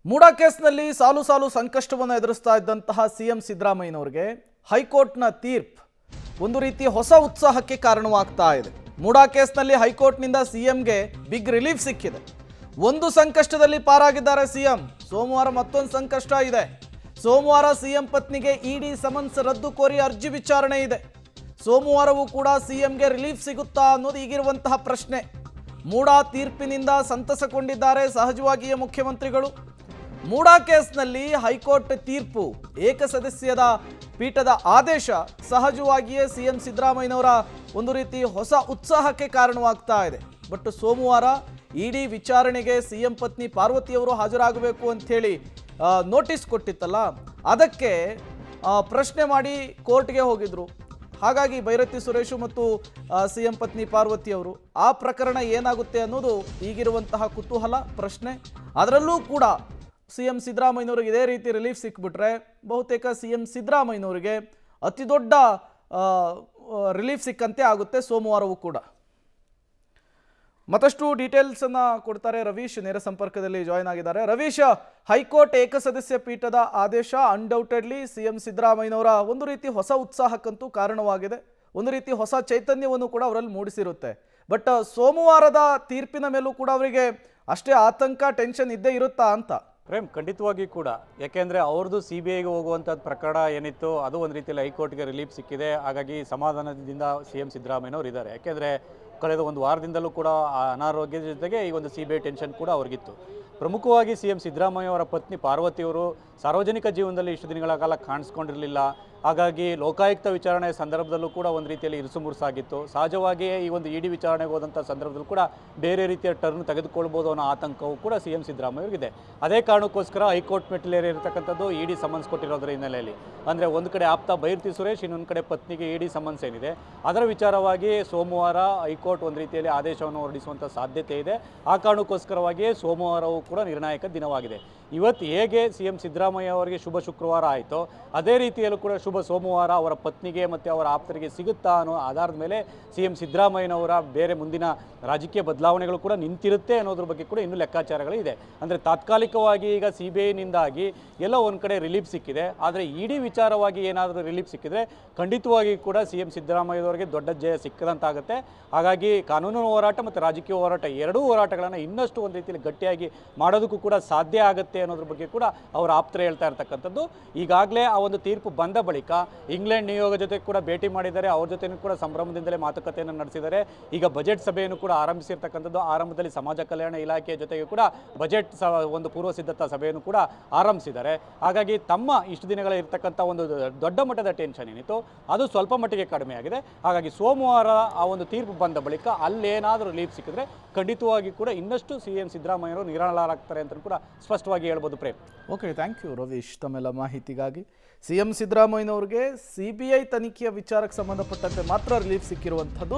ಮೂಡಾ ಕೇಸ್ನಲ್ಲಿ ಸಾಲು ಸಾಲು ಸಂಕಷ್ಟವನ್ನು ಎದುರಿಸ್ತಾ ಇದ್ದಂತಹ ಸಿಎಂ ಸಿದ್ದರಾಮಯ್ಯನವರಿಗೆ ಹೈಕೋರ್ಟ್ನ ತೀರ್ಪು ಒಂದು ರೀತಿ ಹೊಸ ಉತ್ಸಾಹಕ್ಕೆ ಕಾರಣವಾಗ್ತಾ ಇದೆ. ಮೂಡಾ ಕೇಸ್ನಲ್ಲಿ ಹೈಕೋರ್ಟ್ನಿಂದ ಸಿಎಂಗೆ ಬಿಗ್ ರಿಲೀಫ್ ಸಿಕ್ಕಿದೆ. ಒಂದು ಸಂಕಷ್ಟದಲ್ಲಿ ಪಾರಾಗಿದ್ದಾರೆ ಸಿಎಂ. ಸೋಮವಾರ ಮತ್ತೊಂದು ಸಂಕಷ್ಟ ಇದೆ. ಸೋಮವಾರ ಸಿಎಂ ಪತ್ನಿಗೆ ಇಡಿ ಸಮನ್ಸ್ ರದ್ದು ಕೋರಿ ಅರ್ಜಿ ವಿಚಾರಣೆ ಇದೆ. ಸೋಮವಾರವೂ ಕೂಡ ಸಿಎಂಗೆ ರಿಲೀಫ್ ಸಿಗುತ್ತಾ ಅನ್ನೋದು ಈಗಿರುವಂತಹ ಪ್ರಶ್ನೆ. ಮೂಡಾ ತೀರ್ಪಿನಿಂದ ಸಂತಸಗೊಂಡಿದ್ದಾರೆ ಸಹಜವಾಗಿಯೇ ಮುಖ್ಯಮಂತ್ರಿಗಳು. ಮೂಡಾ ಕೇಸ್ನಲ್ಲಿ ಹೈಕೋರ್ಟ್ ತೀರ್ಪು, ಏಕಸದಸ್ಯದ ಪೀಠದ ಆದೇಶ ಸಹಜವಾಗಿಯೇ ಸಿಎಂ ಸಿದ್ದರಾಮಯ್ಯನವರ ಒಂದು ರೀತಿ ಹೊಸ ಉತ್ಸಾಹಕ್ಕೆ ಕಾರಣವಾಗ್ತಾ ಇದೆ. ಬಟ್ ಸೋಮವಾರ ಇಡಿ ವಿಚಾರಣೆಗೆ ಸಿಎಂ ಪತ್ನಿ ಪಾರ್ವತಿಯವರು ಹಾಜರಾಗಬೇಕು ಅಂಥೇಳಿ ನೋಟಿಸ್ ಕೊಟ್ಟಿತ್ತಲ್ಲ, ಅದಕ್ಕೆ ಪ್ರಶ್ನೆ ಮಾಡಿ ಕೋರ್ಟ್ಗೆ ಹೋಗಿದ್ರು. ಹಾಗಾಗಿ ಭೈರತಿ ಸುರೇಶು ಮತ್ತು ಸಿಎಂ ಪತ್ನಿ ಪಾರ್ವತಿಯವರು ಆ ಪ್ರಕರಣ ಏನಾಗುತ್ತೆ ಅನ್ನೋದು ಈಗಿರುವಂತಹ ಕುತೂಹಲ ಪ್ರಶ್ನೆ. ಅದರಲ್ಲೂ ಕೂಡ ಸಿಎಂ ಸಿದ್ದರಾಮಯ್ಯನವರಿಗೆ ಇದೇ ರೀತಿ ರಿಲೀಫ್ ಸಿಕ್ಬಿಟ್ರೆ ಬಹುತೇಕ ಸಿಎಂ ಸಿದ್ದರಾಮಯ್ಯನವರಿಗೆ ಅತಿ ದೊಡ್ಡ ರಿಲೀಫ್ ಸಿಕ್ಕಂತೆ ಆಗುತ್ತೆ ಸೋಮವಾರವೂ ಕೂಡ. ಮತ್ತಷ್ಟು ಡೀಟೇಲ್ಸ್ ಅನ್ನ ಕೊಡ್ತಾರೆ ರವೀಶ್, ನೇರ ಸಂಪರ್ಕದಲ್ಲಿ ಜಾಯ್ನ್ ಆಗಿದ್ದಾರೆ. ರವೀಶ್, ಹೈಕೋರ್ಟ್ ಏಕಸದಸ್ಯ ಪೀಠದ ಆದೇಶ ಅನ್ಡೌಟೆಡ್ಲಿ ಸಿಎಂ ಸಿದ್ದರಾಮಯ್ಯನವರ ಒಂದು ರೀತಿ ಹೊಸ ಉತ್ಸಾಹಕ್ಕಂತೂ ಕಾರಣವಾಗಿದೆ. ಒಂದು ರೀತಿ ಹೊಸ ಚೈತನ್ಯವನ್ನು ಕೂಡ ಅವರಲ್ಲಿ ಮೂಡಿಸಿರುತ್ತೆ. ಬಟ್ ಸೋಮವಾರದ ತೀರ್ಪಿನ ಮೇಲೂ ಕೂಡ ಅವರಿಗೆ ಅಷ್ಟೇ ಆತಂಕ, ಟೆನ್ಷನ್ ಇದ್ದೇ ಇರುತ್ತಾ ಅಂತ? ಪ್ರೇಮ್, ಖಂಡಿತವಾಗಿ ಕೂಡ. ಯಾಕೆಂದರೆ ಅವ್ರದ್ದು CBIಗೆ ಹೋಗುವಂಥದ್ದು ಪ್ರಕರಣ ಏನಿತ್ತು ಅದು ಒಂದು ರೀತಿಯಲ್ಲಿ ಹೈಕೋರ್ಟ್ಗೆ ರಿಲೀಫ್ ಸಿಕ್ಕಿದೆ. ಹಾಗಾಗಿ ಸಮಾಧಾನದಿಂದ ಸಿಎಂ ಸಿದ್ದರಾಮಯ್ಯನವರು ಇದ್ದಾರೆ. ಯಾಕೆಂದರೆ ಕಳೆದ ಒಂದು ವಾರದಿಂದಲೂ ಕೂಡ ಅನಾರೋಗ್ಯದ ಜೊತೆಗೆ ಈ ಒಂದು CBI ಟೆನ್ಷನ್ ಕೂಡ ಅವ್ರಿಗಿತ್ತು. ಪ್ರಮುಖವಾಗಿ ಸಿಎಂ ಸಿದ್ದರಾಮಯ್ಯ ಅವರ ಪತ್ನಿ ಪಾರ್ವತಿಯವರು ಸಾರ್ವಜನಿಕ ಜೀವನದಲ್ಲಿ ಇಷ್ಟು ದಿನಗಳ ಕಾಲ ಕಾಣಿಸ್ಕೊಂಡಿರಲಿಲ್ಲ. ಹಾಗಾಗಿ ಲೋಕಾಯುಕ್ತ ವಿಚಾರಣೆ ಸಂದರ್ಭದಲ್ಲೂ ಕೂಡ ಒಂದು ರೀತಿಯಲ್ಲಿ ಇರುಸುಮುರುಸಾಗಿತ್ತು. ಸಹಜವಾಗಿಯೇ ಈ ಒಂದು ಇಡಿ ವಿಚಾರಣೆಗೆ ಹೋದಂಥ ಸಂದರ್ಭದಲ್ಲೂ ಕೂಡ ಬೇರೆ ರೀತಿಯ ಟರ್ನ್ ತೆಗೆದುಕೊಳ್ಬೋದು ಅನ್ನೋ ಆತಂಕವೂ ಕೂಡ ಸಿಎಂ ಸಿದ್ದರಾಮಯ್ಯವ್ರಿಗಿದೆ. ಅದೇ ಕಾರಣಕ್ಕೋಸ್ಕರ ಹೈಕೋರ್ಟ್ ಮೆಟ್ಟಿಲೇರಿರ್ತಕ್ಕಂಥದ್ದು ಇಡಿ ಸಮನ್ಸ್ ಕೊಟ್ಟಿರೋದ್ರ ಹಿನ್ನೆಲೆಯಲ್ಲಿ, ಅಂದರೆ ಒಂದು ಕಡೆ ಆಪ್ತ ಭೈರತಿ ಸುರೇಶ್, ಇನ್ನೊಂದು ಕಡೆ ಪತ್ನಿಗೆ ಇಡಿ ಸಮನ್ಸ್ ಏನಿದೆ ಅದರ ವಿಚಾರವಾಗಿ ಸೋಮವಾರ ಹೈಕೋರ್ಟ್ ಒಂದು ರೀತಿಯಲ್ಲಿ ಆದೇಶವನ್ನು ಹೊರಡಿಸುವಂಥ ಸಾಧ್ಯತೆ ಇದೆ. ಆ ಕಾರಣಕ್ಕೋಸ್ಕರವಾಗಿಯೇ ಸೋಮವಾರವೂ ಕೂಡ ನಿರ್ಣಾಯಕ ದಿನವಾಗಿದೆ. ಇವತ್ತು ಹೇಗೆ ಸಿಎಂ ಸಿದ್ದರಾಮಯ್ಯ ಅವರಿಗೆ ಶುಭ ಶುಕ್ರವಾರ ಆಯಿತೋ ಅದೇ ರೀತಿಯಲ್ಲೂ ಕೂಡ ಶುಭ ಸೋಮವಾರ ಅವರ ಪತ್ನಿಗೆ ಮತ್ತು ಅವರ ಆಪ್ತರಿಗೆ ಸಿಗುತ್ತಾ ಅನ್ನೋ ಆಧಾರದ ಮೇಲೆ ಸಿಎಂ ಸಿದ್ದರಾಮಯ್ಯನವರ ಬೇರೆ ಮುಂದಿನ ರಾಜಕೀಯ ಬದಲಾವಣೆಗಳು ಕೂಡ ನಿಂತಿರುತ್ತೆ ಅನ್ನೋದ್ರ ಬಗ್ಗೆ ಕೂಡ ಇನ್ನೂ ಲೆಕ್ಕಾಚಾರಗಳು ಇದೆ. ಅಂದರೆ ತಾತ್ಕಾಲಿಕವಾಗಿ ಈಗ CBIನಿಂದಾಗಿ ಎಲ್ಲ ಒಂದು ಕಡೆ ರಿಲೀಫ್ ಸಿಕ್ಕಿದೆ. ಆದರೆ ಇಡಿ ವಿಚಾರವಾಗಿ ಏನಾದರೂ ರಿಲೀಫ್ ಸಿಕ್ಕಿದ್ರೆ ಖಂಡಿತವಾಗಿ ಕೂಡ ಸಿಎಂ ಸಿದ್ದರಾಮಯ್ಯನವರಿಗೆ ದೊಡ್ಡ ಜಯ ಸಿಕ್ಕದಂತಾಗುತ್ತೆ. ಹಾಗಾಗಿ ಕಾನೂನು ಹೋರಾಟ ಮತ್ತು ರಾಜಕೀಯ ಹೋರಾಟ ಎರಡೂ ಹೋರಾಟಗಳನ್ನು ಇನ್ನಷ್ಟು ಒಂದು ರೀತಿಯಲ್ಲಿ ಗಟ್ಟಿಯಾಗಿ ಮಾಡೋದಕ್ಕೂ ಕೂಡ ಸಾಧ್ಯ ಆಗುತ್ತೆ ಅನ್ನೋದ್ರ ಬಗ್ಗೆ ಕೂಡ ಅವರ ಆಪ್ತರು ಹೇಳ್ತಾ ಇರ್ತಕ್ಕಂಥದ್ದು. ಈಗಾಗಲೇ ಆ ಒಂದು ತೀರ್ಪು ಬಂದ ಬಳಿಕ ಇಂಗ್ಲೆಂಡ್ ನಿಯೋಗ ಜೊತೆ ಕೂಡ ಭೇಟಿ ಮಾಡಿದ್ದಾರೆ. ಅವ್ರ ಜೊತೆನೂ ಕೂಡ ಸಂಭ್ರಮದಿಂದಲೇ ಮಾತುಕತೆಯನ್ನು ನಡೆಸಿದ್ದಾರೆ. ಈಗ ಬಜೆಟ್ ಸಭೆಯನ್ನು ಕೂಡ ಆರಂಭಿಸಿರ್ತಕ್ಕಂಥದ್ದು. ಆರಂಭದಲ್ಲಿ ಸಮಾಜ ಕಲ್ಯಾಣ ಇಲಾಖೆಯ ಜೊತೆಗೆ ಕೂಡ ಬಜೆಟ್ ಒಂದು ಪೂರ್ವ ಸಿದ್ಧತಾ ಸಭೆಯನ್ನು ಕೂಡ ಆರಂಭಿಸಿದ್ದಾರೆ. ಹಾಗಾಗಿ ತಮ್ಮ ಇಷ್ಟು ದಿನಗಳ ಇರ್ತಕ್ಕಂಥ ಒಂದು ದೊಡ್ಡ ಮಟ್ಟದ ಟೆನ್ಷನ್ ಏನಿತ್ತು ಅದು ಸ್ವಲ್ಪ ಮಟ್ಟಿಗೆ ಕಡಿಮೆ ಆಗಿದೆ. ಹಾಗಾಗಿ ಸೋಮವಾರ ಆ ಒಂದು ತೀರ್ಪು ಬಂದ ಬಳಿಕ ಅಲ್ಲೇನಾದರೂ ರಿಲೀಫ್ ಸಿಕ್ಕಿದ್ರೆ ಖಂಡಿತವಾಗಿ ಕೂಡ ಇನ್ನಷ್ಟು ಸಿಎಂ ಸಿದ್ದರಾಮಯ್ಯವರು ನಿರಾಳರಾಗ್ತಾರೆ ಅಂತ ಕೂಡ ಸ್ಪಷ್ಟವಾಗಿ ಹೇಳ್ಬೋದು. Prem, okay, thank you Ravish ತಮ್ಮೆಲ್ಲ ಮಾಹಿತಿಗಾಗಿ. ಸಿಎಂ ಸಿದ್ದರಾಮಯ್ಯನವ್ರಿಗೆ CBI ತನಿಖೆಯ ವಿಚಾರಕ್ಕೆ ಸಂಬಂಧಪಟ್ಟಂತೆ ಮಾತ್ರ ರಿಲೀಫ್ ಸಿಕ್ಕಿರುವಂಥದ್ದು.